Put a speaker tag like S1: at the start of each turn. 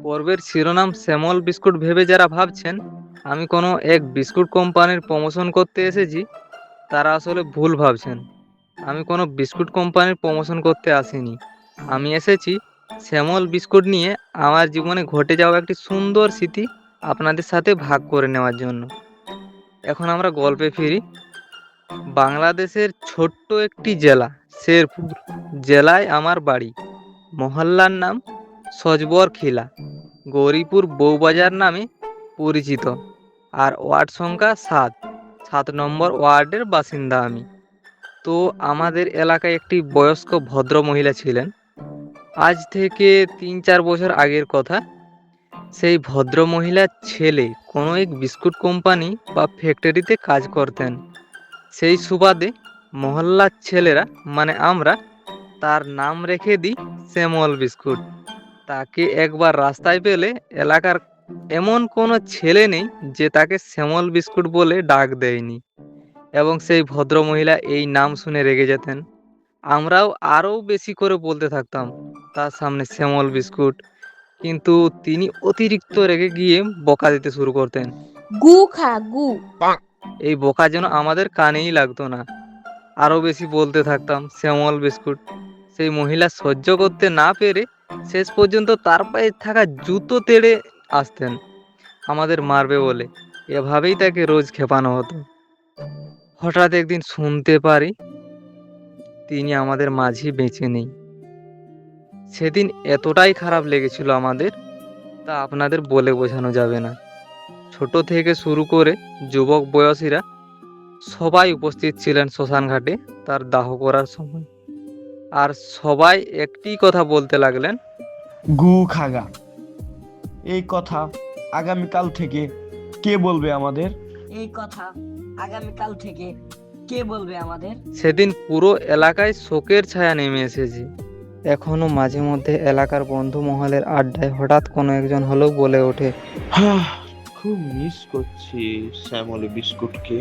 S1: পর্বের শিরোনাম শ্যামল বিস্কুট ভেবে যারা ভাবছেন আমি কোনো এক বিস্কুট কোম্পানির প্রমোশন করতে এসেছি, তারা আসলে ভুল ভাবছেন। আমি কোনো বিস্কুট কোম্পানির প্রমোশন করতে আসিনি। আমি এসেছি শ্যামল বিস্কুট নিয়ে আমার জীবনে ঘটে যাওয়া একটি সুন্দর স্মৃতি আপনাদের সাথে ভাগ করে নেওয়ার জন্য। এখন আমরা গল্পে ফিরি। বাংলাদেশের ছোট্ট একটি জেলা, শেরপুর জেলায় আমার বাড়ি। মহল্লার নাম সজবর খিলা, গৌরীপুর বউবাজার নামে পরিচিত। আর ওয়ার্ড সংখ্যা ৭, ৭ নম্বর ওয়ার্ডের বাসিন্দা আমি। তো আমাদের এলাকায় একটি বয়স্ক ভদ্র মহিলা ছিলেন। আজ থেকে ৩-৪ বছর আগের কথা। সেই ভদ্র মহিলার ছেলে কোনো এক বিস্কুট কোম্পানি বা ফ্যাক্টরিতে কাজ করতেন। সেই সুবাদে মহল্লার ছেলেরা মানে আমরা তার নাম রেখে দিই শ্যামল বিস্কুট। তাকে একবার রাস্তায় পেলে এলাকার এমন কোনো ছেলে নেই যে তাকে শ্যামল বিস্কুট বলে ডাক দেয়নি। এবং সেই ভদ্রমহিলা এই নাম শুনে রেগে যেতেন। আমরাও আরও বেশি করে বলতে থাকতাম তার সামনে শ্যামল বিস্কুট, কিন্তু তিনি অতিরিক্ত রেগে গিয়ে বকা দিতে শুরু করতেন।
S2: গু খা গু।
S1: এই বকা যেন আমাদের কানেই লাগতো না। আরও বেশি বলতে থাকতাম শ্যামল বিস্কুট। সেই মহিলা সহ্য করতে না পেরে শেষ পর্যন্ত তার পায়ে থাকা জুতো তেড়ে আসতেন আমাদের মারবে বলে। এভাবেই তাকে রোজ খেপানো হতো। হঠাৎ একদিন শুনতে পারি তিনি আমাদের মাঝে বেঁচে নেই। সেদিন এতটাই খারাপ লেগেছিল আমাদের, তা আপনাদের বলে বোঝানো যাবে না। ছোট থেকে শুরু করে যুবক বয়সীরা সবাই উপস্থিত ছিলেন শ্মশান ঘাটে তার দাহ করার সময়। আর সবাই একটি কথা বলতে লাগলেন,
S3: গু খাগা। এই কথা আগামীকাল থেকে কে বলবে আমাদের?
S4: এই কথা আগামীকাল থেকে কে বলবে আমাদের?
S1: সেদিন পুরো এলাকায় শোকের ছায়া নেমে এসেছে। এখনো মাঝে মধ্যে এলাকার বন্ধু মহলের আড্ডায় হঠাৎ কোনো একজন হলেও বলে ওঠে,
S5: খুব মিস করছি শ্যামল বিস্কুটকে।